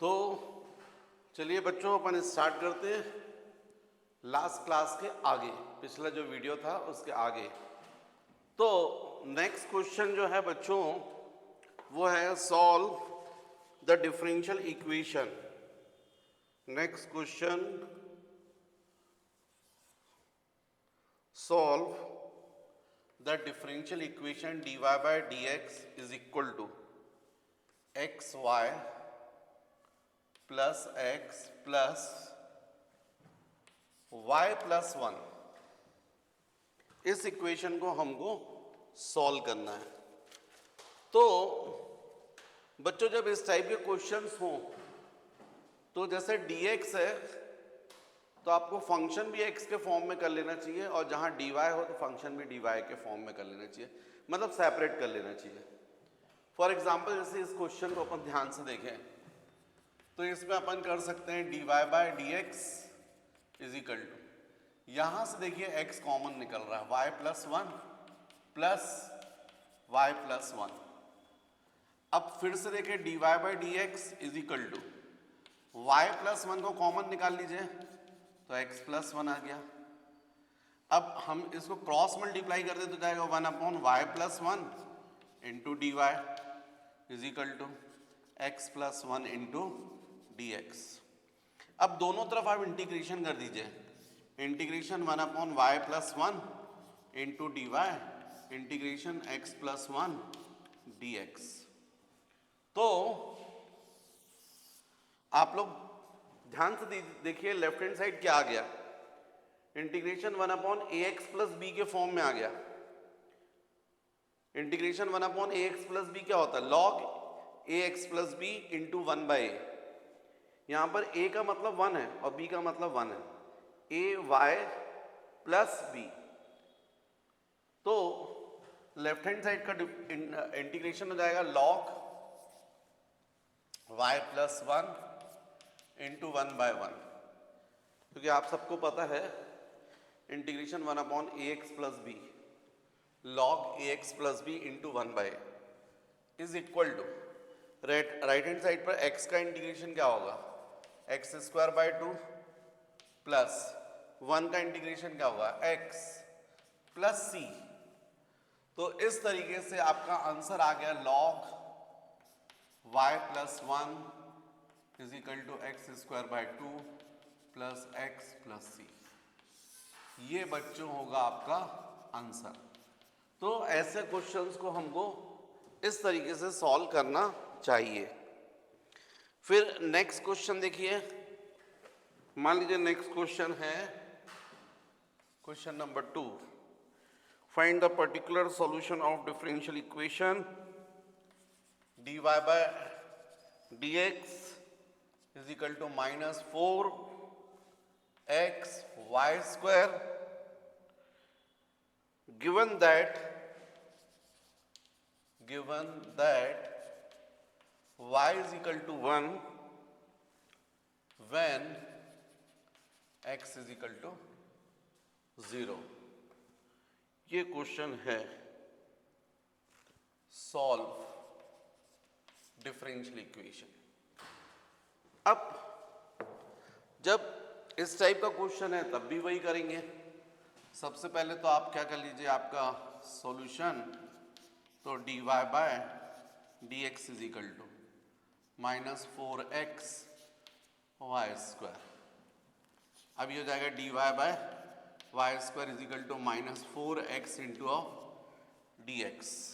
तो चलिए बच्चों अपन स्टार्ट करते हैं लास्ट क्लास के आगे, पिछला जो वीडियो था उसके आगे। तो नेक्स्ट क्वेश्चन जो है बच्चों वो है solve the differential equation. Next question, solve the differential equation dy by dx is equal to x y plus x plus y plus one. इस इक्वेशन को हमको सॉल्व करना है। तो बच्चों जब इस टाइप के क्वेश्चंस हों तो जैसे dx है तो आपको फंक्शन भी x के फॉर्म में कर लेना चाहिए, और जहां dy हो तो फंक्शन भी dy के फॉर्म में कर लेना चाहिए, मतलब सेपरेट कर लेना चाहिए। फॉर एग्जाम्पल जैसे इस क्वेश्चन को अपन ध्यान से देखें तो इसमें अपन कर सकते हैं dy by dx is equal to, यहां से देखिए x कॉमन निकल रहा है, y plus one plus y plus one. अब फिर से देखिए dy by dx is equal to y plus one को कॉमन निकाल लीजिए तो x प्लस वन आ गया। अब हम इसको क्रॉस मल्टीप्लाई कर दे तो जाएगा one upon y plus one into d y is equal to x plus one into d x. अब दोनों तरफ आप इंटीग्रेशन कर दीजिए, integration one upon y plus one into d y integration x plus one d x. तो आप लोग ध्यान से देखिए लेफ्ट हैंड साइड क्या आ गया, integration one upon a x plus b के फॉर्म में आ गया। Integration one upon a x plus b क्या होता है, log a x plus b into one by a. यहां पर a का मतलब वन है और b का मतलब वन है, ए वाई प्लस बी। तो लेफ्ट हैंड साइड का इंटीग्रेशन हो जाएगा log y plus one into one by one, क्योंकि आप सबको पता है integration one upon a x plus b log a x plus b into one by is equal to right hand side पर x का integration क्या होगा, x square by two plus one का इंटीग्रेशन क्या होगा, x प्लस सी। तो इस तरीके से आपका आंसर आ गया log y plus one is equal to x square by two plus x plus c. ये बच्चों होगा आपका आंसर। तो ऐसे क्वेश्चंस को हमको इस तरीके से सॉल्व करना चाहिए। फिर नेक्स्ट क्वेश्चन देखिए, मान लीजिए नेक्स्ट क्वेश्चन है question number 2, find the particular solution of differential equation dy by dx is equal to minus 4x y square given that y is equal to 1 when x is equal to 0। ये question है solve differential equation. अब जब इस type का question है तब भी वही करेंगे। सबसे पहले तो आप क्या कर लीजिए, आपका सॉल्यूशन तो dy by dx is equal to minus 4x y square. अब ये हो जाएगा dy by y square is equal to minus 4x into of dx।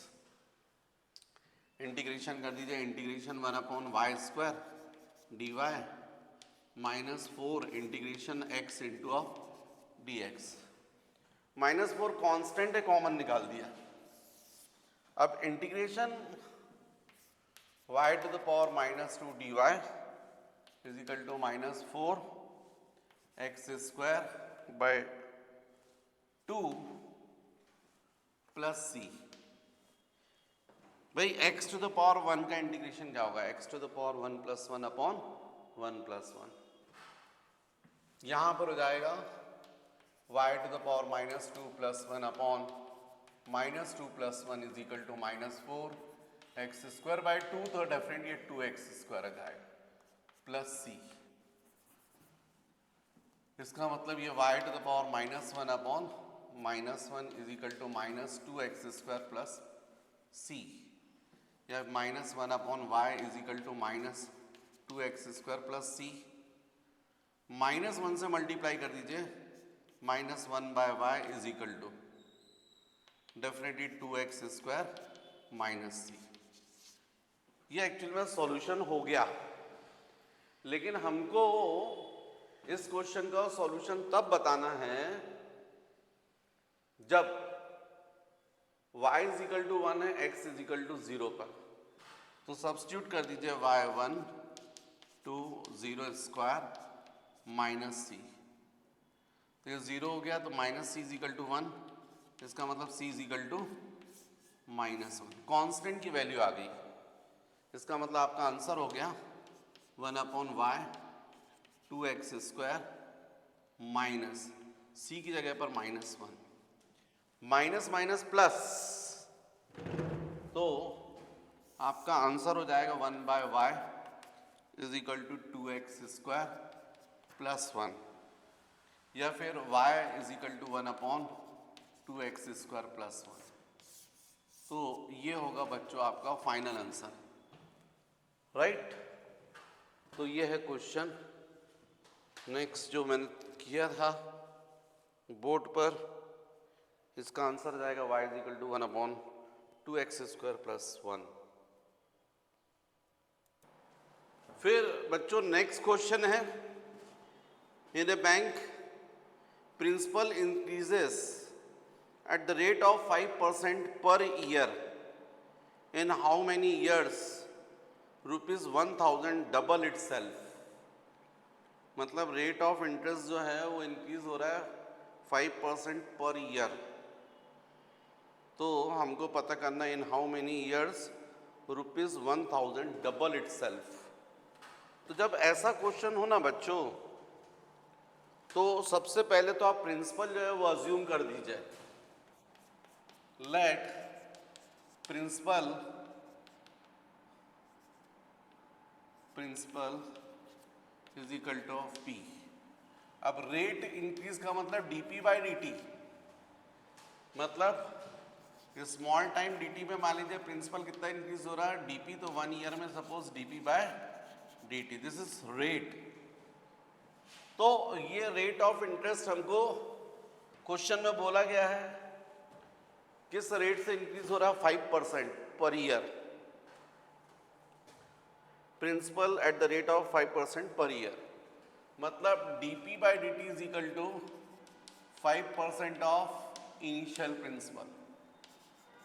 Integration कर दीजिए, integration one upon y square d y minus 4 integration x into of d x. Minus 4 constant है, common निकाल दिया। अब integration y to the power minus 2 d y is equal to minus 4 x square by 2 plus c. भाई x to the power one का integration क्या होगा, x to the power one plus one upon one plus one. यहां पर हो जाएगा y to the power minus 2 plus one upon minus 2 plus one is equal to minus 4 x square by 2, तो definitely 2x square आ जाएगा। Plus c. इसका मतलब ये y to the power -1 upon -1 is equal to -2x² plus c, या -1 upon y is equal to -2x² plus c. -1 से multiply कर दीजिए, -1 by y is equal to definitely 2x² minus c. ये actually में solution हो गया, लेकिन हमको इस क्वेश्चन का सॉल्यूशन तब बताना है जब y इज इक्वल टू 1 है, x इज इक्वल टू 0 पर। तो सब्स्टिट्यूट कर दीजिए y1 टू 0 स्क्वायर माइनस सी। तो ये 0 हो गया, तो minus c is equal to 1, इसका मतलब c is equal to -1। Constant की वैल्यू आ गई, इसका मतलब आपका आंसर हो गया 1 अपॉन वाई 2x² माइनस सी की जगह पर -1, माइनस माइनस प्लस, तो आपका आंसर हो जाएगा 1 by y is equal to 2x² plus 1, या फिर y is equal to 1 upon 2x² plus 1। तो ये होगा बच्चों आपका फाइनल आंसर, राइट। तो ये है क्वेश्चन। नेक्स्ट जो मैंने किया था बोर्ड पर, इसका आंसर जाएगा y is equal to 1 upon 2x² plus 1। फिर बच्चों नेक्स्ट क्वेश्चन है, in a bank principal increases at the rate of 5% per year, in how many years rupees 1000 double itself। मतलब रेट ऑफ इंटरेस्ट जो है वो increase हो रहा है 5% पर ईयर। तो हमको पता करना है in how many years rupees 1000 double itself. तो जब ऐसा क्वेश्चन हो ना बच्चों, तो सबसे पहले तो आप प्रिंसिपल जो है वो अज्यूम कर दीजिए। Let principal is equal to of p. अब रेट इंक्रीज का मतलब डीपी बाई डी, मतलब स्मॉल टाइम dt में मान लीजिए प्रिंसिपल कितना इंक्रीज हो रहा है, dp, तो 1 ईयर में suppose dp by dt, this is rate. तो ये रेट ऑफ इंटरेस्ट हमको क्वेश्चन में बोला गया है किस रेट से इंक्रीज हो रहा है, 5% per year. Principal at the rate of 5% per year, मतलब dp by dt is equal to 5% of initial principal.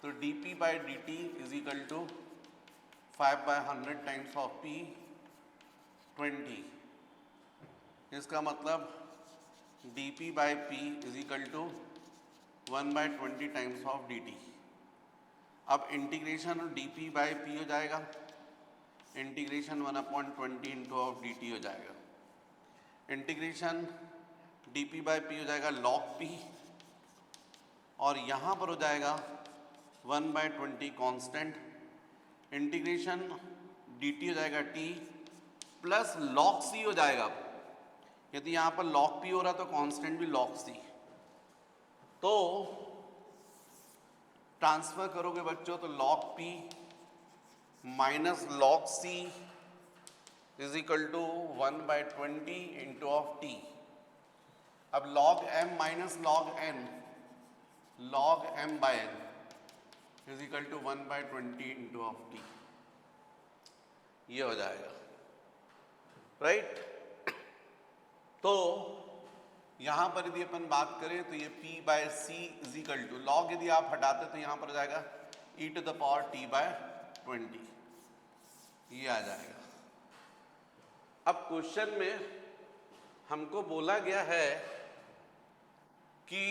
तो dp by dt is equal to 5/100 times of p 20। इसका मतलब dp by p is equal to 1/20 times of dt। अब integration dp by p हो जाएगा, integration 1/20 into of dt हो जाएगा। Integration dp by p हो जाएगा log p, और यहाँ पर हो जाएगा 1/20 कांस्टेंट। इंटीग्रेशन dt हो जाएगा t प्लस log c हो जाएगा। यदि यहाँ पर log p हो रहा तो कांस्टेंट भी log c। तो ट्रांसफर करोगे बच्चों तो log p minus log c is equal to 1/20 into of t। अब log m minus log n, log m by n is equal to 1/20 into of t, ये हो जाएगा, राइट। तो यहाँ पर यदि अपन बात करें तो ये p by c is equal to log, यदि आप हटाते तो यहाँ पर हो जाएगा e to the power t by 20, ये आ जाएगा। अब क्वेश्चन में हमको बोला गया है कि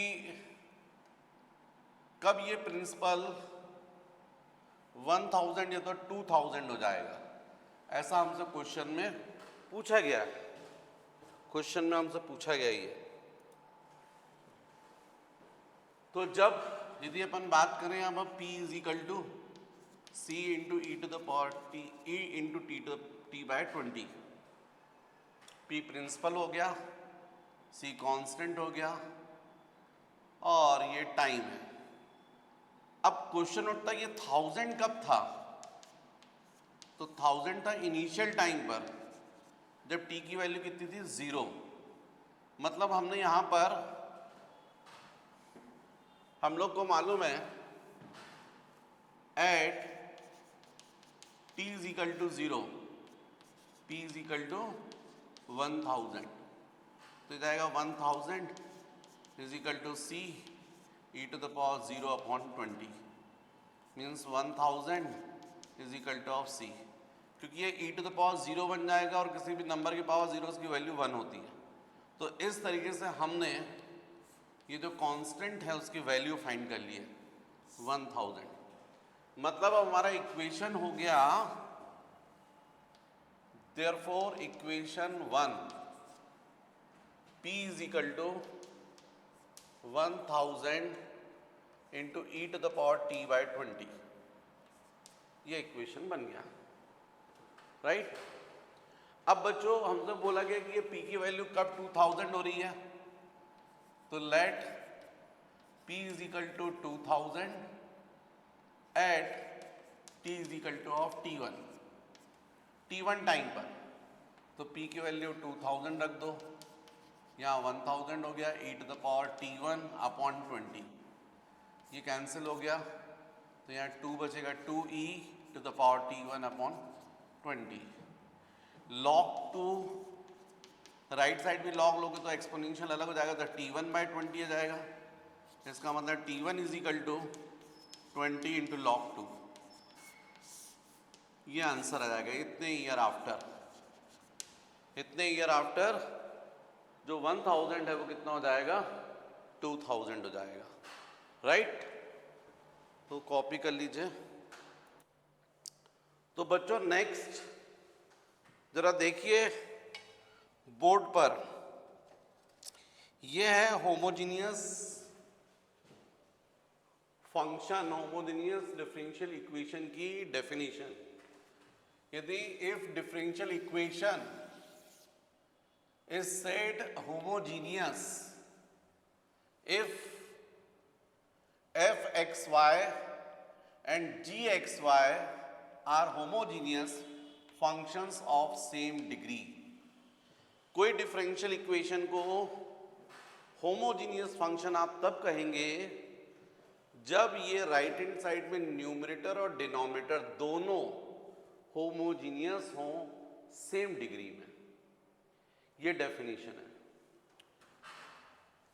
कब ये प्रिंसिपल 1000 या तो 2000 हो जाएगा, ऐसा हमसे क्वेश्चन में पूछा गया है। क्वेश्चन में हमसे पूछा गया ये। तो जब यदि अपन बात करें अब p is equal to c into e to the power t, e into t by 20, P principal हो गया, C कांस्टेंट हो गया और ये टाइम है। अब क्वेश्चन उठता है ये 1000 कब था? तो 1000 था इनिशियल टाइम पर जब t की वैल्यू कितनी थी? 0। मतलब हमने यहां पर, हम लोग को मालूम है at t is equal to 0 p is equal to 1000, तो जाएगा 1000 is equal to c e to the power 0 upon 20 means 1000 is equal to of c, क्योंकि ये e टू द पावर 0 बन जाएगा और किसी भी नंबर की पावर 0 उसकी वैल्यू 1 होती है। तो इस तरीके से हमने ये जो कांस्टेंट है उसकी वैल्यू फाइंड कर ली है 1000। मतलब अब हमारा इक्वेशन हो गया, therefore equation 1 p is equal to 1000 into e to the power t by 20, ये इक्वेशन बन गया, राइट। अब बच्चों हमसे बोला गया कि ये p की वैल्यू कब 2000 हो रही है, तो let p is equal to 2000 at t is equal to of t1 time पर। तो p की वैल्यू 2000 रख दो, यहाँ 1000 हो गया e to the power t1 upon 20, ये कैंसिल हो गया तो यहाँ 2 बचेगा, 2e to the power t1 upon 20। log 2 right side भी log लोगे तो एक्सपोनेंशियल अलग हो जाएगा, तो t1 बाई 20 आ जाएगा। इसका मतलब t1 is equal to 20 into log 2, ये आंसर आ जाएगा। इतने ईयर आफ्टर जो 1000 है वो कितना हो जाएगा? 2000 हो जाएगा, राइट। तो कॉपी कर लीजिए। तो बच्चों नेक्स्ट जरा देखिए बोर्ड पर, ये है homogeneous function, homogeneous differential equation की डेफिनेशन। यदि if differential equation is said homogeneous if fxy and gxy are homogeneous functions of same degree। कोई डिफरेंशियल इक्वेशन को होमोजीनियस फंक्शन आप तब कहेंगे जब ये राइट हैंड साइड में न्यूमरेटर और डिनोमिनेटर दोनों होमोजीनियस हों सेम डिग्री में। ये डेफिनेशन है।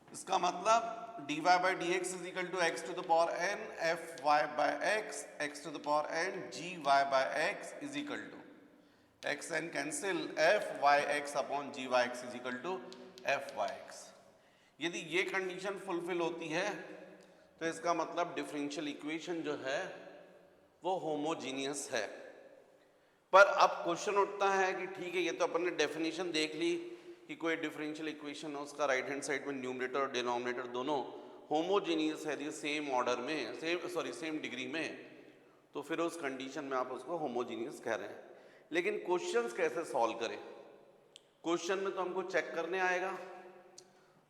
इसका मतलब dy by d x is equal to x to the power n f y by x x to the power n g y by x is equal to x n cancel f y x upon g y x is equal to f y x. यदि ये condition fulfil होती है तो इसका मतलब differential equation जो है वो होमोजीनियस है। पर अब क्वेश्चन उठता है कि ठीक है, ये तो अपन ने डेफिनेशन देख ली कि कोई डिफरेंशियल इक्वेशन है उसका राइट हैंड साइड में न्यूमरेटर और डिनोमिनेटर दोनों होमोजीनियस है, ये सेम ऑर्डर में, सेम डिग्री में, तो फिर उस कंडीशन में आप उसको होमोजीनियस कह रहे हैं। लेकिन क्वेश्चंस कैसे सॉल्व करें? क्वेश्चन में तो हमको चेक करने आएगा,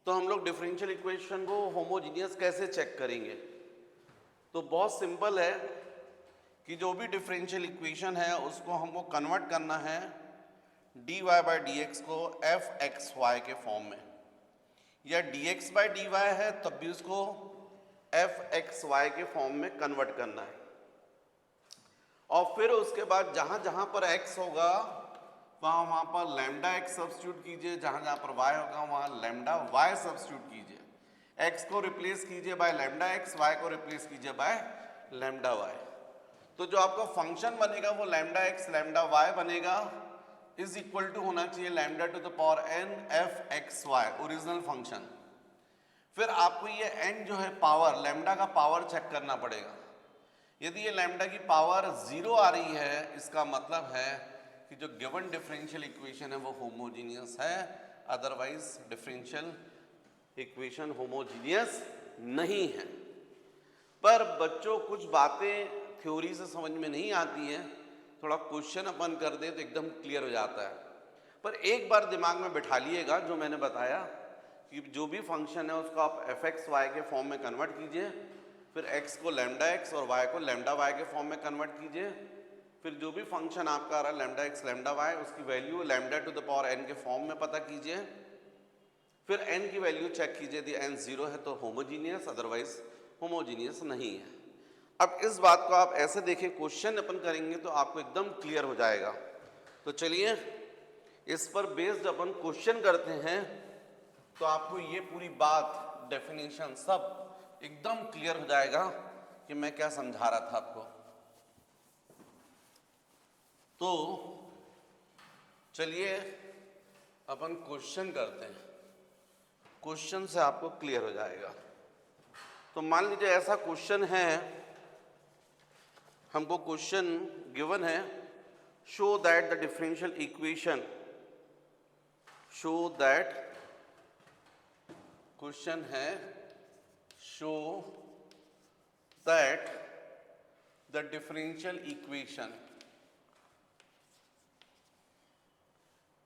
तो हम लोग डिफरेंशियल इक्वेशन को होमोजीनियस कैसे चेक करेंगे? तो बहुत सिंपल है कि जो भी डिफरेंशियल इक्वेशन है उसको हमको कन्वर्ट करना है dy बाई डी एक्स को एफ एक्स वाई के फॉर्म में, या dx बाई डी वाई है तब भी उसको एफ एक्स वाई के फॉर्म में कन्वर्ट करना है। और फिर उसके बाद जहां जहां पर x होगा वहां पर लैम्डा x सब्स्टिट्यूट कीजिए, जहां जहां पर y होगा वहां लैम्डा y सब्स्टिट्यूट कीजिए। x को रिप्लेस कीजिए बाय लैम्डा x, y को रिप्लेस कीजिए बाय लैम्डा y। तो जो आपका फंक्शन बनेगा वो लैम्डा x लैम्डा y बनेगा, इज इक्वल टू होना चाहिए lambda to the power n f x y, original function. फिर आपको ये n जो है पावर, लैम्डा का पावर चेक करना पड़ेगा। यदि ये लैम्डा की पावर 0 आ रही है, इसका मतलब है कि जो गिवन डिफरेंशियल इक्वेशन है वो होमोजीनियस है, अदरवाइज डिफरेंशियल इक्वेशन होमोजीनियस नहीं है। पर बच्चों कुछ बातें थ्योरी से समझ में नहीं आती हैं, थोड़ा क्वेश्चन अपन कर दे तो एकदम क्लियर हो जाता है। पर एक बार दिमाग में बिठा लिएगा जो मैंने बताया कि जो भी फंक्शन है उसको आप एफ एक्स वाई के फॉर्म में कन्वर्ट कीजिए, फिर x को लैम्डा x और y को लैम्डा y के फॉर्म में कन्वर्ट कीजिए, फिर जो भी फंक्शन आपका आ रहा है लैम्डा x लैम्डा y उसकी value lambda to the power n के फॉर्म में पता कीजिए, फिर n की वैल्यू चेक कीजिए, यदि n 0 है तो होमोजीनियस, अदरवाइज होमोजीनियस नहीं है। अब इस बात को आप ऐसे देखिए, क्वेश्चन अपन करेंगे तो आपको एकदम क्लियर हो जाएगा। तो चलिए इस पर बेस्ड अपन क्वेश्चन करते हैं तो आपको ये पूरी बात, डेफिनेशन सब एकदम क्लियर हो जाएगा कि मैं क्या समझा रहा था आपको। तो चलिए अपन क्वेश्चन करते हैं, क्वेश्चन से आपको क्लियर हो जाएगा। तो मान लीजिए ऐसा क्वेश्चन है, हमको क्वेश्चन गिवन है, show that the differential equation, show that, question है show that the differential equation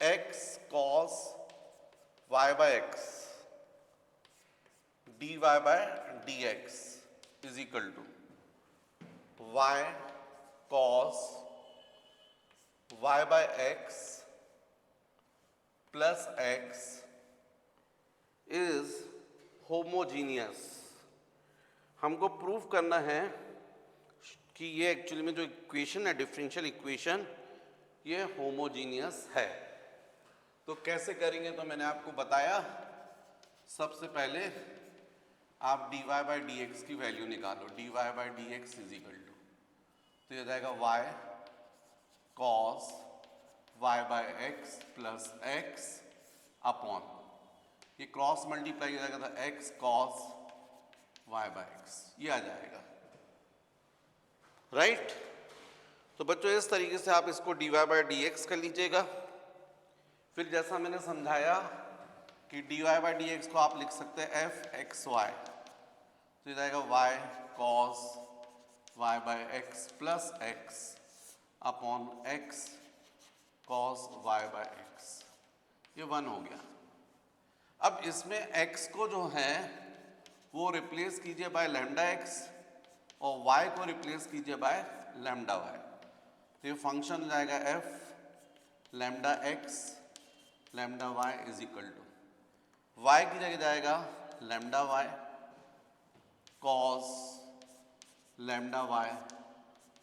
x cos y by x dy by dx is equal to y cos y by x plus x is homogeneous. हमको proof करना है कि ये actually में जो equation है, differential equation, ये होमोजीनियस है। तो कैसे करेंगे तो मैंने आपको बताया, सबसे पहले आप dy बाई डी एक्स की वैल्यू निकालो, dy by d x is equal to, तो ये जाएगा y cos y by x plus x upon, ये क्रॉस मल्टीप्लाई हो जाएगा तो x cos y by x, ये आ जाएगा, राइट। तो बच्चों इस तरीके से आप इसको dy बाई डी एक्स कर लीजिएगा। फिर जैसा मैंने समझाया कि dy बाई डी एक्स को आप लिख सकते हैं एफ एक्स वाई, तो ये जाएगा y cos y by x plus x upon x cos y by x, ये 1 हो गया। अब इसमें x को जो है वो रिप्लेस कीजिए बाय लैम्डा x और y को रिप्लेस कीजिए बाय लैम्डा y, तो ये फंक्शन हो जाएगा f lambda x lambda y is equal to y की जगह जाएगा lambda y cos lambda y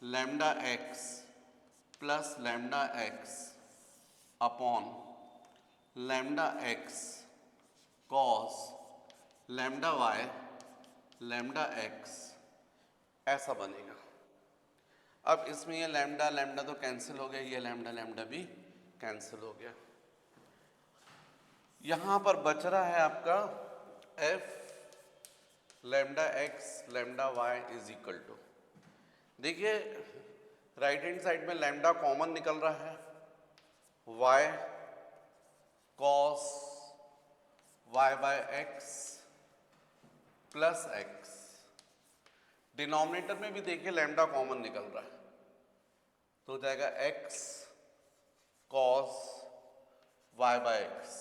lambda x plus lambda x upon lambda x cos lambda y lambda x, ऐसा बनेगा। अब इसमें ये लैम्डा लैम्डा तो कैंसिल हो गया, ये लैम्डा लैम्डा भी कैंसिल हो गया। यहां पर बच रहा है आपका f lambda x lambda y is equal to, देखिए राइट हैंड साइड में लैम्डा कॉमन निकल रहा है, y cos y by x plus x, denominator में भी देखिए लैम्डा कॉमन निकल रहा है, तो हो जाएगा x cos y by x,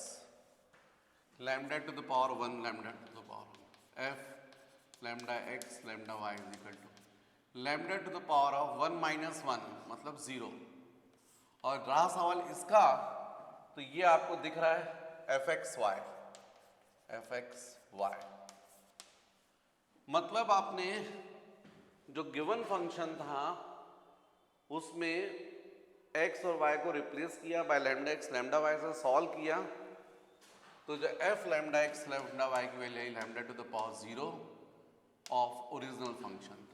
lambda to the power 1 lambda to the power f lambda x lambda y is equal to lambda to the power of 1 minus 1 मतलब 0, और रहा सवाल इसका, तो ये आपको दिख रहा है एफ एक्स वाई, मतलब आपने जो गिवन फंक्शन था उसमें x और y को रिप्लेस किया bye lambda x lambda y से सॉल्व किया, तो जो f lambda x lambda y की वैल्यू है lambda to the power 0 of original function,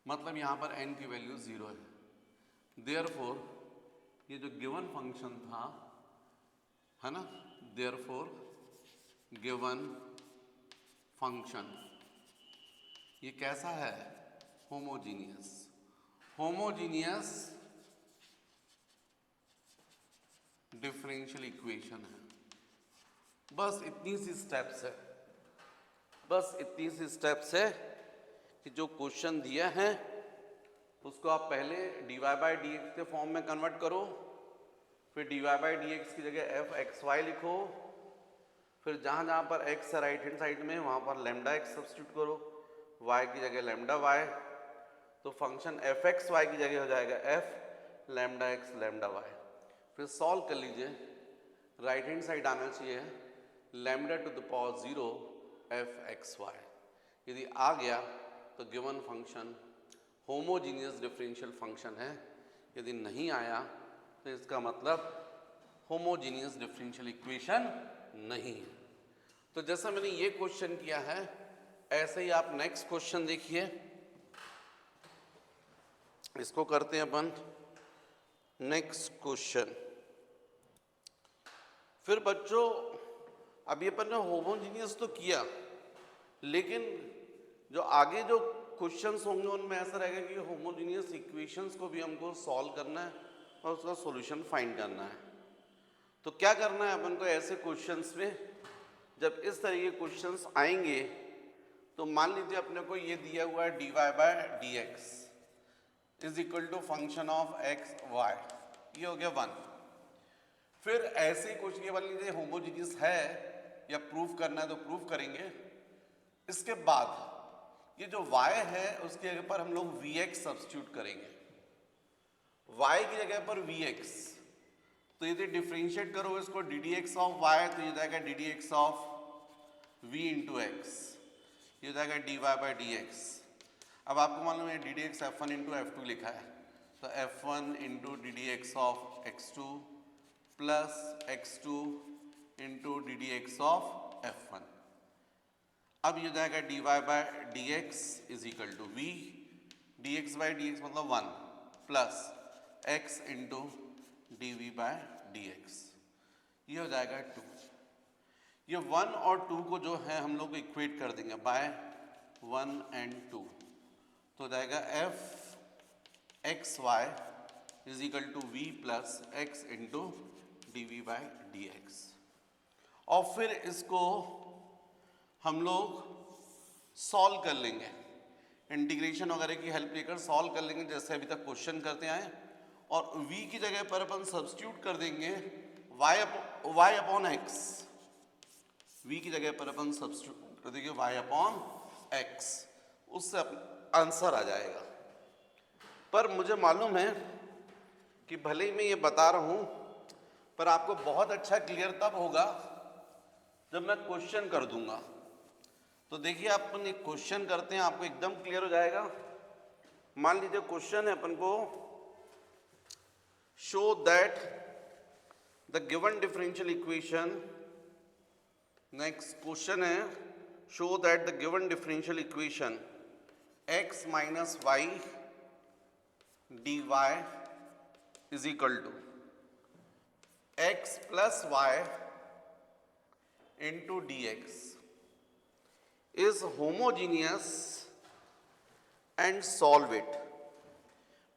मतलब यहां पर n की वैल्यू 0 है। देयरफॉर ये जो गिवन फंक्शन था, है ना, देयरफॉर गिवन फंक्शन ये कैसा है, होमोजीनियस, होमोजीनियस डिफरेंशियल इक्वेशन है। बस इतनी सी स्टेप्स है, बस इतनी सी स्टेप्स है कि जो क्वेश्चन दिया है उसको आप पहले dy बाई डी एक्स के फॉर्म में कन्वर्ट करो, फिर dy बाई डी एक्स की जगह एफ एक्स वाई लिखो, फिर जहाँ जहाँ पर x है राइट हैंड साइड में वहाँ पर लैम्डा x सब्स्टिट्यूट करो, y की जगह लैम्डा y, तो फंक्शन एफ एक्स वाई की जगह हो जाएगा f lambda x lambda y. फिर सॉल्व कर लीजिए, राइट हैंड साइड आना चाहिए lambda to the power 0 f x y. यदि आ गया तो given function homogeneous differential function है, यदि नहीं आया तो इसका मतलब होमोजीनियस डिफरेंशियल इक्वेशन नहीं है। तो जैसा मैंने ये क्वेश्चन किया है ऐसे ही आप नेक्स्ट क्वेश्चन देखिए, इसको करते हैं अपन नेक्स्ट क्वेश्चन। फिर बच्चों अभी अपन ने होमोजीनियस तो किया, लेकिन जो आगे जो क्वेश्चंस होंगे उनमें ऐसा रहेगा कि होमोजीनियस इक्वेशंस को भी हमको सॉल्व करना है और उसका सॉल्यूशन फाइंड करना है। तो क्या करना है अपन को ऐसे क्वेश्चंस में, जब इस तरह के क्वेश्चंस आएंगे तो मान लीजिए अपने को ये दिया हुआ है dy by d x is equal to function of x y, ये हो गया 1। फिर ऐसे क्वेश्चन ये मान लीजिए होमोजीनियस है या प्रूफ करना है तो प्रूफ करेंगे। इसके बाद ये जो y है उसकी जगह पर हम लोग vx सब्स्टिट्यूट करेंगे, y की जगह पर vx, तो यदि डिफरेंशिएट करो इसको d d x of y तो ये जाएगा d d x of v into x, ये जाएगा d y by d x. अब आपको मालूम है d d x f one into f two लिखा है, तो f one into d d x of x two plus x two into d d x of f one. अब ये जाएगा d y by d x is equal to v d x by d x मतलब 1 plus x into d v by d x, ये हो जाएगा 2। ये 1 और 2 को जो है हम लोग इक्वेट कर देंगे बाय 1 एंड 2, तो हो जाएगा f x y is equal to v plus x into d v by d x. और फिर इसको हम लोग सॉल्व कर लेंगे, इंटीग्रेशन वगैरह की हेल्प लेकर सॉल्व कर लेंगे जैसे अभी तक क्वेश्चन करते आए, और v की जगह पर अपन सब्स्टिट्यूट कर देंगे y अपॉन x, v की जगह पर अपन सब्स्टिट्यूट कर देंगे y अपॉन x, उससे आंसर आ जाएगा। पर मुझे मालूम है कि भले ही मैं ये बता रहा हूं पर आपको बहुत अच्छा क्लियर तब होगा जब मैं क्वेश्चन कर दूंगा। तो देखिए अपन एक क्वेश्चन करते हैं, आपको एकदम क्लियर हो जाएगा। मान लीजिए क्वेश्चन है अपन को, show that the given differential equation, next question है show that the given differential equation x minus y dy is equal to x plus y into dx is homogeneous and solve it।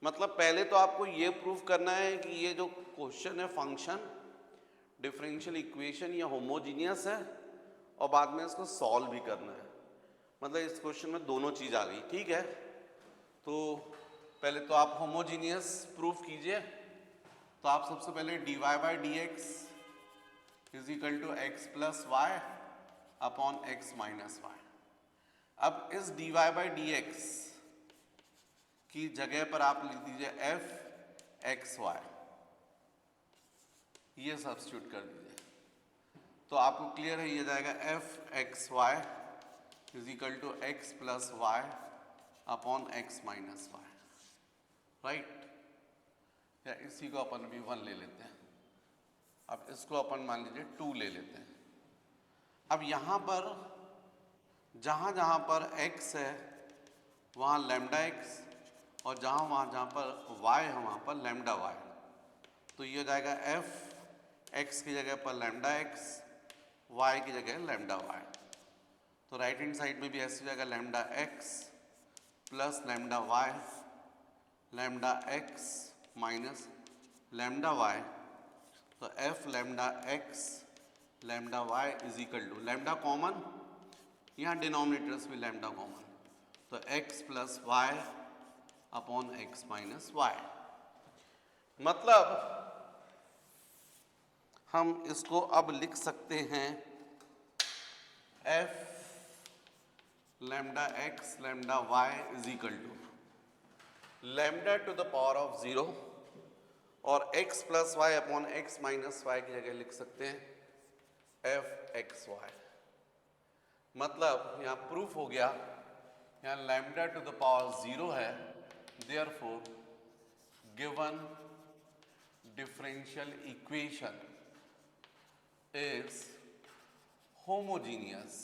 मतलब पहले तो आपको ये proof करना है कि ये जो क्वेश्चन है फंक्शन डिफरेंशियल इक्वेशन या होमोजीनियस है, और बाद में इसको सॉल्व भी करना है। मतलब इस क्वेश्चन में दोनों चीज़ आ गई, ठीक है। तो पहले तो आप होमोजीनियस प्रूफ कीजिए, तो आप सबसे पहले d y by d x is equal to x plus y upon x minus y. अब इस d y by d x की जगह पर आप लिख दीजिए एफ एक्स वाई, ये सब्स्टिट्यूट कर दीजिए, तो आपको क्लियर है ये जाएगा f x y is equal to x plus y upon x minus y, right. या इसी को अपन भी 1 ले लेते हैं, अब इसको अपन मान लीजिए 2 ले लेते हैं। अब यहाँ पर जहाँ जहाँ पर x है वहाँ लैम्डा x, और जहाँ पर y है वहाँ पर लैम्डा y, तो ये हो जाएगा f x की जगह पर लैम्डा x, y की जगह लैम्डा y। तो राइट हैंड साइड में भी ऐसी जगह lambda x plus lambda y, lambda x minus lambda y, तो f lambda x lambda y is equal to lambda common, यहाँ डिनोमिनेटर्स भी लैम्डा कॉमन, तो x plus y upon x minus y. मतलब हम इसको अब लिख सकते हैं f lambda x lambda y is equal to lambda to the power of 0 और x plus y upon x minus y की जगह लिख सकते हैं f एक्स वाई। मतलब यहाँ प्रूफ हो गया, यहाँ लैम्डा टू द पावर 0 है, therefore given differential equation is homogeneous.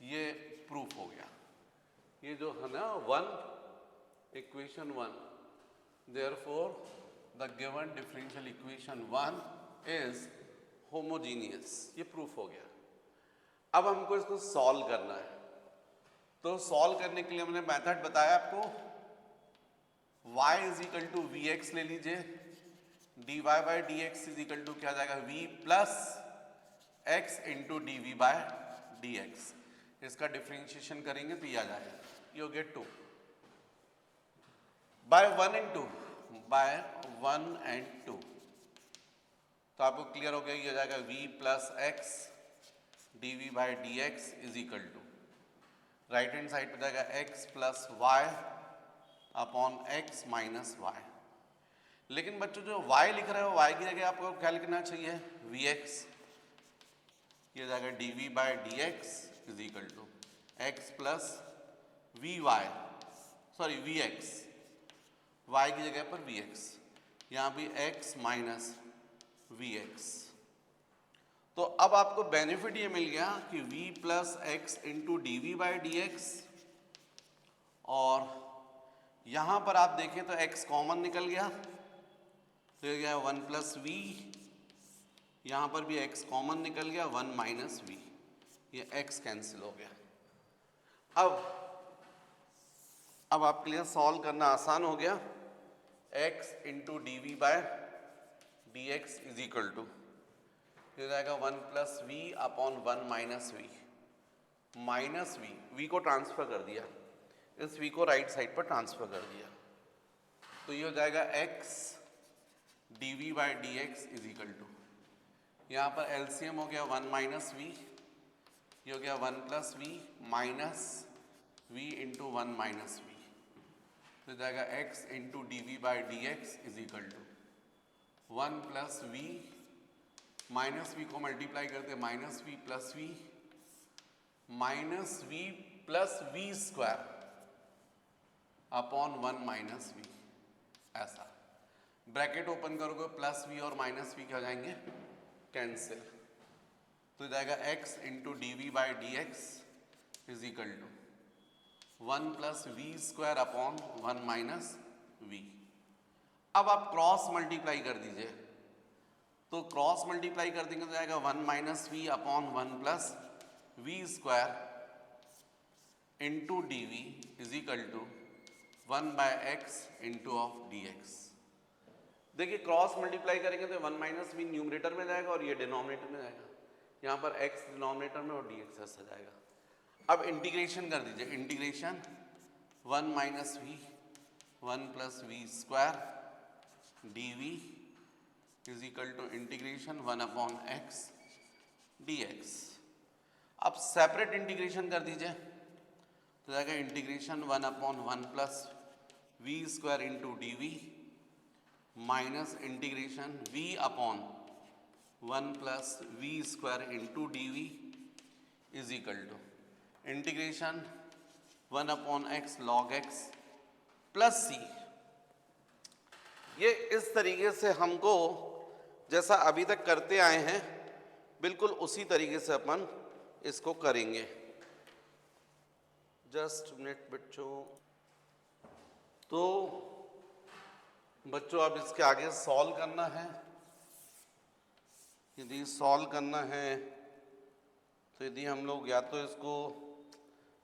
ये प्रूफ हो गया। ये जो है ना equation 1, therefore the given differential equation 1 is homogeneous. ये प्रूफ हो गया। अब हमको इसको सॉल्व करना है। तो सॉल्व करने के लिए हमने मेथड बताया आपको, y is equal to v x ले लीजिए, dy by d x is equal to क्या आ जाएगा v plus x into d v by d x. इसका डिफ्रेंशिएशन करेंगे तो ये आ जाएगा, you get 2 by 1 and 2 by 1 and 2। तो आपको क्लियर हो गया, ये आ जाएगा v plus x d v by d x is equal to right hand side पे जाएगा x plus y upon x minus y. लेकिन बच्चों जो y लिख रहे हो y की जगह आपको क्या लिखना चाहिए, vx। ये जाएगा dv by d x is equal to x plus v y, sorry v x, y की जगह पर वी एक्स, यहाँ भी x माइनस वी एक्स। तो अब आपको बेनिफिट ये मिल गया कि v plus x into d v by d x, और यहाँ पर आप देखें तो x कॉमन निकल गया, तो ये गया 1 प्लस वी, यहाँ पर भी x कॉमन निकल गया 1 माइनस वी, ये x कैंसिल हो गया। अब आपके लिए सॉल्व करना आसान हो गया। x into d v by d x is equal to ये जाएगा 1 plus v upon 1 minus v, minus v को ट्रांसफर कर दिया, इस v को राइट साइड पर ट्रांसफर कर दिया, तो ये हो जाएगा x d v by d x is equal to, यहाँ पर एलसीएम हो गया 1 माइनस वी, ये हो गया 1 plus v minus v into 1 minus v, तो जाएगा x into d v by d x is equal to 1 plus v minus v को मल्टीप्लाई करते minus v plus v plus v square upon 1 minus v, ऐसा bracket open करोगे plus v और minus v क्या हो जाएंगे, cancel, तो जाएगा x into d v by d x is equal to 1 plus v square upon 1 minus v. अब आप क्रॉस मल्टीप्लाई कर दीजिए, तो क्रॉस मल्टीप्लाई कर देंगे तो जाएगा 1 minus v upon 1 plus v square into d v is equal to 1 by x into of d x. देखिए क्रॉस मल्टीप्लाई करेंगे तो 1 माइनस वी न्यूमरेटर में जाएगा और ये डिनोमिनेटर में जाएगा, यहाँ पर x डिनोमिनेटर में और डी एक्स ऐसा जाएगा। अब इंटीग्रेशन कर दीजिए, integration 1 minus v 1 plus v square d v is equal to integration 1 upon x d x. अब सेपरेट इंटीग्रेशन कर दीजिए, तो जाएगा integration 1 upon 1 plus v square into d v minus integration v upon 1 plus v square into d v is equal to integration 1 upon x log x plus c. ये इस तरीके से हमको जैसा अभी तक करते आए हैं बिल्कुल उसी तरीके से अपन इसको करेंगे। जस्ट मिनट बच्चों, तो बच्चों अब इसके आगे सॉल्व करना है। यदि सॉल्व करना है तो यदि हम लोग या तो इसको,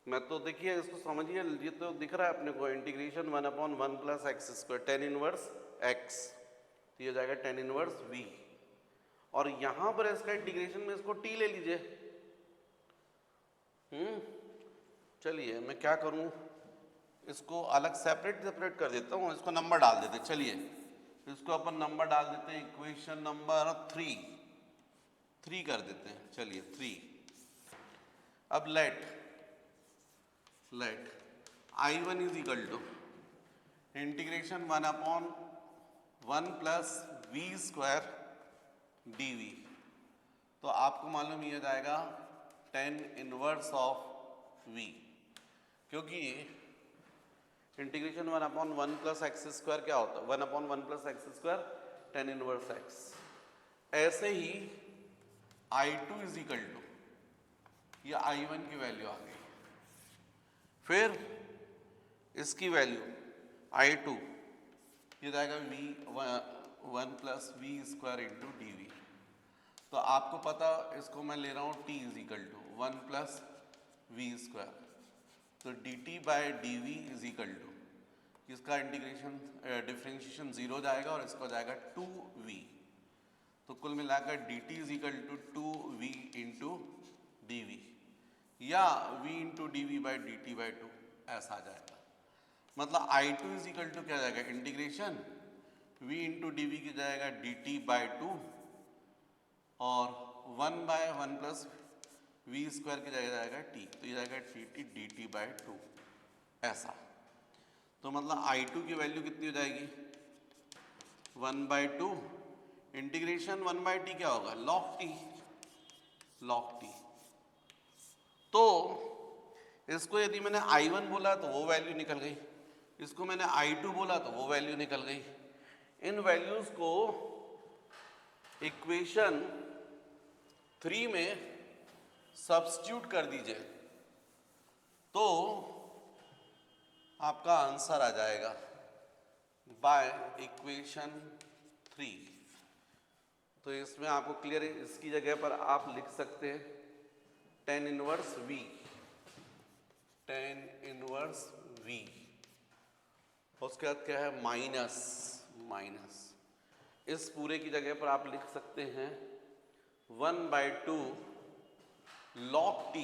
मैं तो देखिए इसको समझिए, ये तो दिख रहा है अपने को integration 1 upon 1 plus x square tan inverse x, तो ये जाएगा टेन इनवर्स वी, और यहाँ पर इसका इंटीग्रेशन में इसको टी ले लीजिए। चलिए मैं क्या करूँ, इसको अलग सेपरेट कर देता हूँ, इसको नंबर डाल देते। चलिए इसको अपन नंबर डाल देते हैं, इक्वेशन नंबर 3 कर देते हैं, चलिए 3। अब let I1 is equal to integration 1/1 plus v square dv। तो आपको मालूम ये जाएगा tan इनवर्स ऑफ v, क्योंकि इंटीग्रेशन 1/1 प्लस एक्स स्क्वायर क्या होता है, 1/1 plus x square tan inverse x। ऐसे ही I2 इज इक्वल टू, ये I1 की वैल्यू आ गई, फिर इसकी वैल्यू I2 ये जाएगा v1 plus v square into d v. तो आपको पता, इसको मैं ले रहा हूँ t is equal to 1 plus v square, तो d t by d v is equal to, इसका इंटीग्रेशन डिफ्रेंशिएशन 0 जाएगा और इसको जाएगा 2v। तो कुल मिलाकर d t is equal to 2v into d v, या v into d v by d t by 2 ऐसा आ जाएगा। मतलब I2 इज इक्वल टू क्या जाएगा, integration v into d v की जाएगा डी टी बाई 2 और 1/1 प्लस वी स्क्वायर की जगह जाएगा t, तो ये जाएगा डी टी बाई 2 ऐसा। तो मतलब I2 की वैल्यू कितनी हो जाएगी, 1/2 इंटीग्रेशन 1/t क्या होगा, log t। तो इसको यदि मैंने I1 बोला तो वो वैल्यू निकल गई, इसको मैंने I2 बोला तो वो वैल्यू निकल गई। इन वैल्यूज को इक्वेशन 3 में सब्स्टिट्यूट कर दीजिए तो आपका आंसर आ जाएगा बाय इक्वेशन 3। तो इसमें आपको क्लियर है, इसकी जगह पर आप लिख सकते हैं tan इनवर्स v, उसके बाद क्या है माइनस, इस पूरे की जगह पर आप लिख सकते हैं 1/2 log t।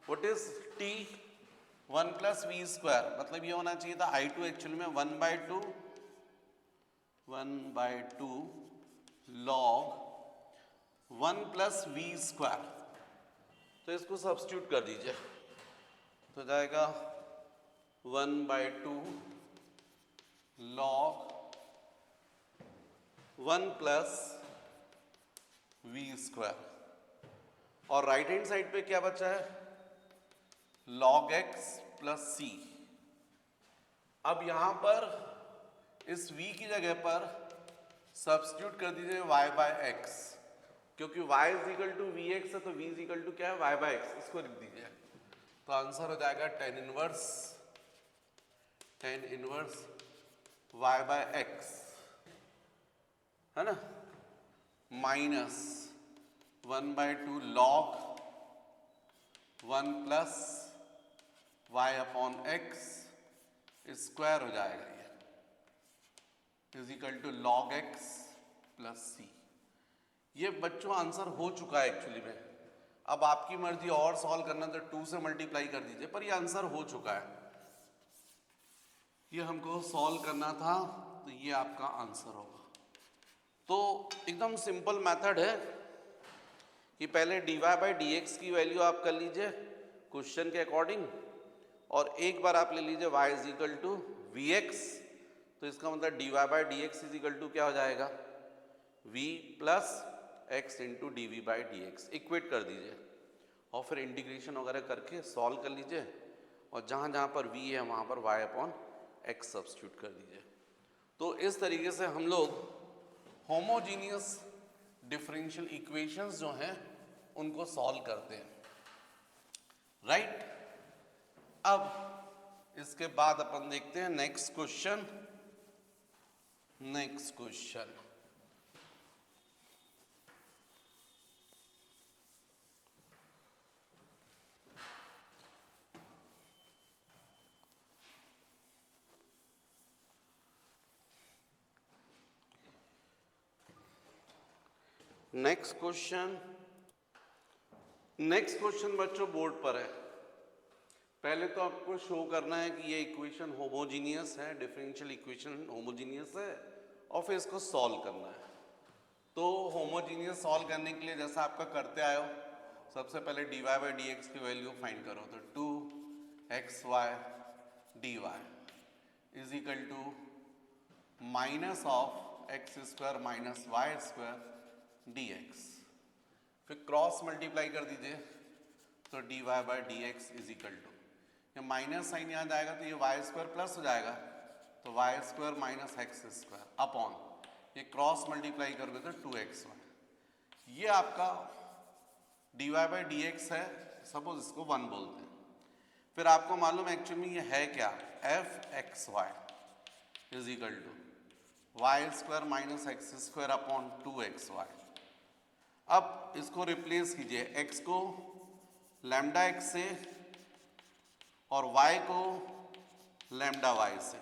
What is t, 1 plus v square, मतलब ये होना चाहिए था I2 एक्चुअल में 1/2 log 1 प्लस वी स्क्वायर। तो इसको सब्स्टिट्यूट कर दीजिए तो जाएगा 1/2 log 1 प्लस वी स्क्वायर, और राइट हैंड साइड पे क्या बचा है, log x प्लस सी। अब यहां पर इस v की जगह पर सब्स्टिट्यूट कर दीजिए y बाय एक्स, क्योंकि y is equal to v x है तो v इज इक्वल टू क्या है, y बाय एक्स, इसको लिख दीजिए। तो आंसर हो जाएगा tan inverse y by x, है ना, minus 1/2 log 1 plus y upon x square हो जाएगा, ये is equal to log x plus c. ये बच्चों आंसर हो चुका है एक्चुअली में, अब आपकी मर्जी और सॉल्व करना तो 2 से मल्टीप्लाई कर दीजिए, पर ये आंसर हो चुका है, ये हमको सॉल्व करना था, तो ये आपका आंसर होगा। तो एकदम सिंपल मेथड है कि पहले dy बाई डी एक्स की वैल्यू आप कर लीजिए क्वेश्चन के अकॉर्डिंग, और एक बार आप ले लीजिए y is equal to v x, तो इसका मतलब dy by d x is equal to क्या हो जाएगा, v plus x into d v by d x, equate कर दीजिए और फिर इंटीग्रेशन वगैरह करके सॉल्व कर लीजिए, और जहाँ जहाँ पर v है वहाँ पर y अपॉन एक्स सब्स्टिट्यूट कर दीजिए। तो इस तरीके से हम लोग होमोजीनियस डिफरेंशियल इक्वेशंस जो हैं उनको सॉल्व करते हैं, राइट। अब इसके बाद अपन देखते हैं नेक्स्ट क्वेश्चन। नेक्स्ट क्वेश्चन बच्चों बोर्ड पर है। पहले तो आपको शो करना है कि ये इक्वेशन होमोजीनियस है, डिफरेंशियल इक्वेशन होमोजीनियस है, और फिर इसको सॉल्व करना है। तो होमोजीनियस सॉल्व करने के लिए जैसा आपका करते आए हो, सबसे पहले dy बाई डी एक्स की वैल्यू फाइंड करो। तो 2xy dy is equal to minus of x square minus y square d x. फिर क्रॉस मल्टीप्लाई कर दीजिए, तो dy by d x is equal to, ये माइनस साइन यहाँ जाएगा तो ये वाई स्क्वायर प्लस हो जाएगा, तो y square minus x square upon, ये क्रॉस मल्टीप्लाई करोगे तो 2xy। ये आपका dy बाई डी एक्स है, सपोज इसको 1 बोलते हैं। फिर आपको मालूम एक्चुअली में ये है क्या, f x y is equal to y square minus x square upon 2xy। अब इसको रिप्लेस कीजिए, x को लैम्डा एक्स से और y को लैम्डा y से,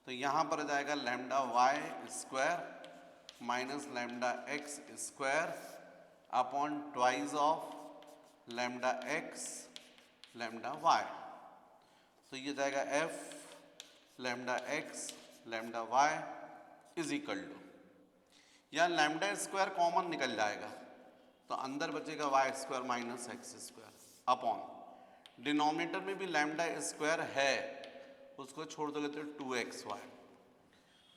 तो यहाँ पर आ जाएगा lambda y square minus lambda x square upon twice of lambda x lambda y. तो ये जाएगा f lambda x lambda y is equal to, यहाँ लैम्डा स्क्वायर कॉमन निकल जाएगा तो अंदर बचेगा y square minus x square upon, denominator में भी लैम्डा स्क्वायर है, उसको छोड़ दोगे तो 2xy।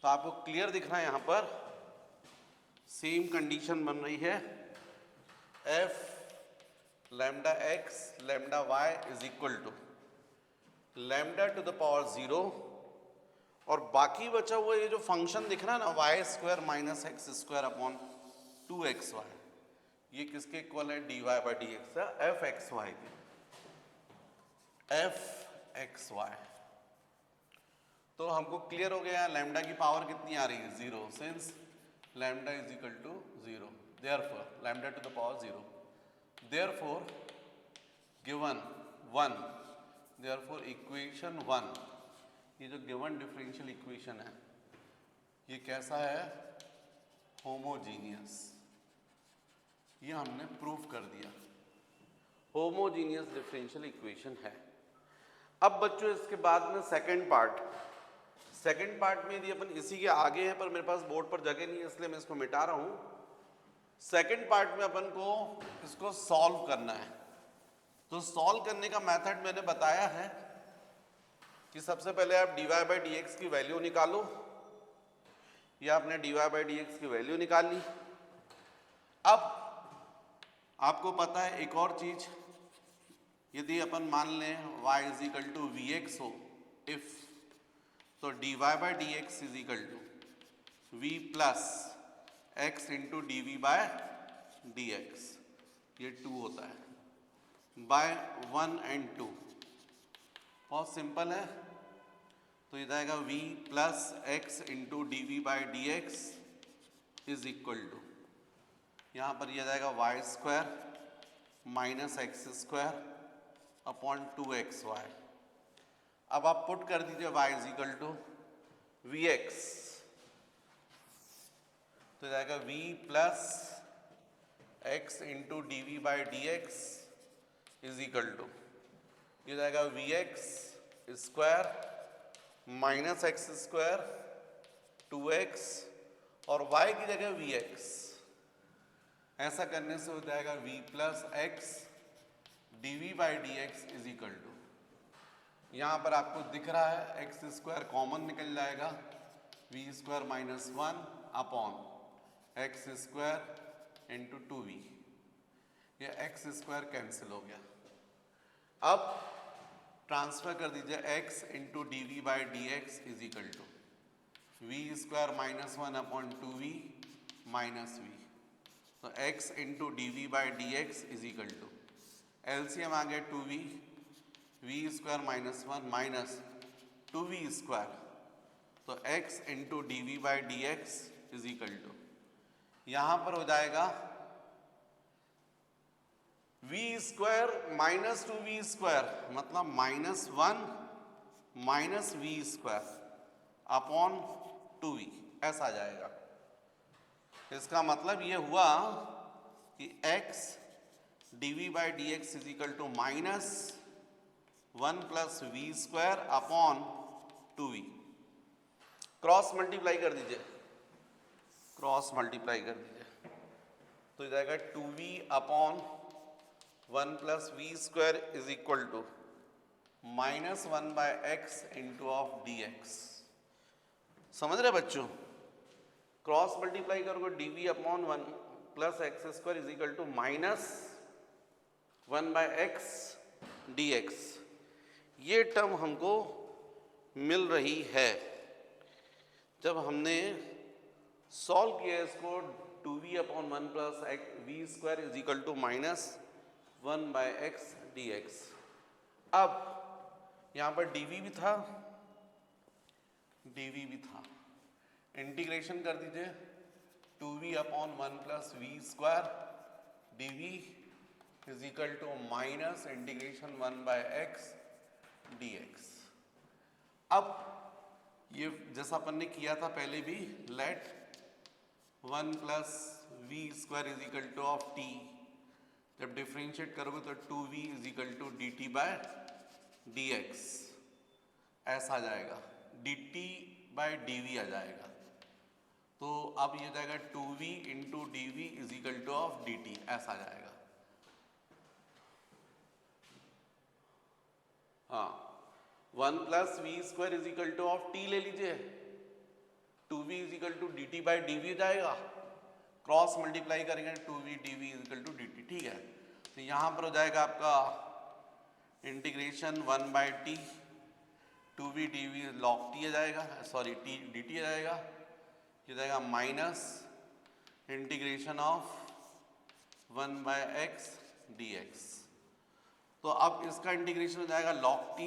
तो आपको क्लियर दिख रहा है यहाँ पर सेम कंडीशन बन रही है, f lambda x lambda y is equal to lambda to the power 0, और बाकी बचा हुआ ये जो फंक्शन दिख रहा है ना y square minus x square upon 2xy, ये किसके इक्वल है, dy by d x, f x y के, एफ एक्स वाई। तो हमको क्लियर हो गया लैम्डा की पावर कितनी आ रही है, 0, since lambda is equal to 0, therefore lambda to the power 0, therefore given 1, therefore equation 1, ये जो गिवन डिफरेंशियल इक्वेशन है ये कैसा है, होमोजीनियस। ये हमने प्रूफ कर दिया, होमोजीनियस डिफरेंशियल इक्वेशन है। अब बच्चों इसके बाद में सेकंड पार्ट में यदि अपन इसी के आगे हैं, पर मेरे पास बोर्ड पर जगह नहीं है इसलिए मैं इसको मिटा रहा हूं। सेकंड पार्ट में अपन को इसको सॉल्व करना है। तो सॉल्व करने का मेथड मैंने बताया है कि सबसे पहले आप dy बाई डी एक्स की वैल्यू निकालो, या आपने dy बाई डी एक्स की वैल्यू निकाल ली। अब आपको पता है एक और चीज, यदि अपन मान लें y is equal to v x हो, इफ, तो dy by d x is equal to v plus x into d v by d x, ये 2 होता है बाय 1 एंड 2, बहुत सिंपल है। तो ये जाएगा v plus x into d v by d x is equal to, यहाँ पर यह जाएगा y square minus x square upon 2xy। अब आप पुट कर दीजिए y is equal to v x, तो जाएगा v plus x into d v by d x is equal to, ये जाएगा v x square minus x square 2x और y की जगह वी एक्स, ऐसा करने से हो जाएगा v plus x d v by d x is equal to, यहाँ पर आपको दिख रहा है एक्स स्क्वायर कॉमन निकल जाएगा, v square minus 1 upon x square into 2v, ये एक्स स्क्वायर कैंसिल हो गया। अब ट्रांसफर कर दीजिए x into d v by d x is equal to v square minus 1 upon 2v minus v, तो x into d v by d x is equal to, LCM आ गया 2v, v square minus 1 minus 2v square, तो x into d v by d x is equal to, यहाँ पर हो जाएगा v square minus 2v square, मतलब minus 1 minus v square upon 2v, ऐसा आ जाएगा। इसका मतलब ये हुआ कि x d v by d x is equal to minus 1 plus v square upon 2v, cross multiply कर दीजिए, क्रॉस मल्टीप्लाई कर दीजिए तो ये जाएगा 2v upon 1 plus v square is equal to -1/x into of dx। समझ रहे बच्चों? क्रॉस मल्टीप्लाई करोगे dv upon 1 plus x square is equal to -1/x dx। ये टर्म हमको मिल रही है। जब हमने सॉल्व किया इसको 2v upon 1 plus v square is equal to -1/x dx। अब यहां पर dv भी था, dv भी था, इंटीग्रेशन कर दीजिए 2v upon 1 plus v square dv is equal to minus integration 1/x dx। अब ये जैसा अपन ने किया था पहले भी, let 1 plus v square is equal to of t, जब डिफ्रेंशिएट करोगे तो 2v is equal to dt by dx ऐसा आ जाएगा, dt बाय dv आ जाएगा। तो अब ये जाएगा 2v into dv is equal to of dt ऐसा आ जाएगा। हाँ, 1 plus v square is equal to of t ले लीजिए, 2v is equal to dt by dv जाएगा, क्रॉस मल्टीप्लाई करेंगे 2v dv is equal to dt। ठीक है, तो यहाँ पर हो जाएगा आपका integration 1/t 2v dv log t आ जाएगा, सॉरी t dt आ जाएगा, ये जाएगा minus integration of 1/x dx। तो अब इसका इंटीग्रेशन हो जाएगा log t,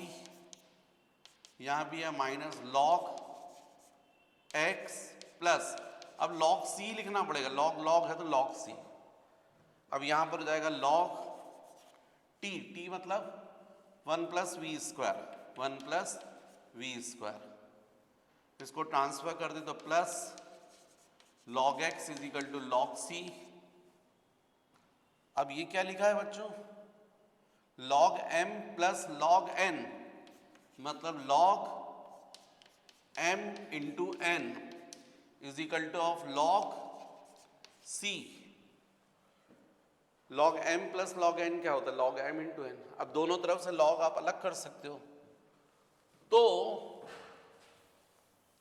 यहाँ भी है माइनस log x प्लस, अब log c लिखना पड़ेगा, log है तो log c। अब यहाँ पर हो जाएगा log t मतलब 1 plus v square, 1 plus v square, इसको ट्रांसफर कर दे तो plus log x is equal to log c। अब ये क्या लिखा है बच्चों? log m plus log n, मतलब log m into n is equal to of log c। log m plus log n क्या होता है? log m into n। अब दोनों तरफ से log आप अलग कर सकते हो, तो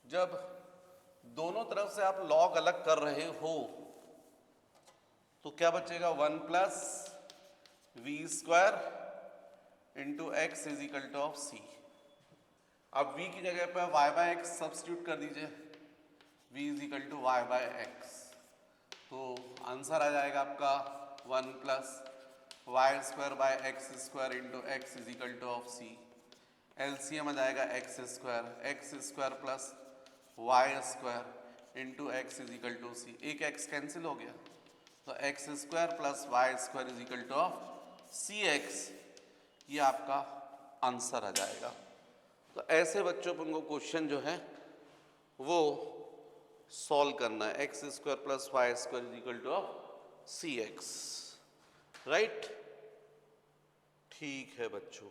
जब दोनों तरफ से आप log अलग कर रहे हो तो क्या बचेगा? 1 plus v square into x is equal to of c. अब v की जगह पर y/x सब्स्टिट्यूट कर दीजिए, v is equal to y/x, तो आंसर आ जाएगा आपका 1 plus y square by x square into x is equal to of c. LCM आ जाएगा x square plus y square into x is equal to c. एक x cancel हो गया तो x square plus y square is equal to of c x, ये आपका answer आ जाएगा। तो ऐसे बच्चों पर उनको क्वेश्चन जो है वो सॉल्व करना है, x square plus y square is equal to of c x, right? ठीक है बच्चों।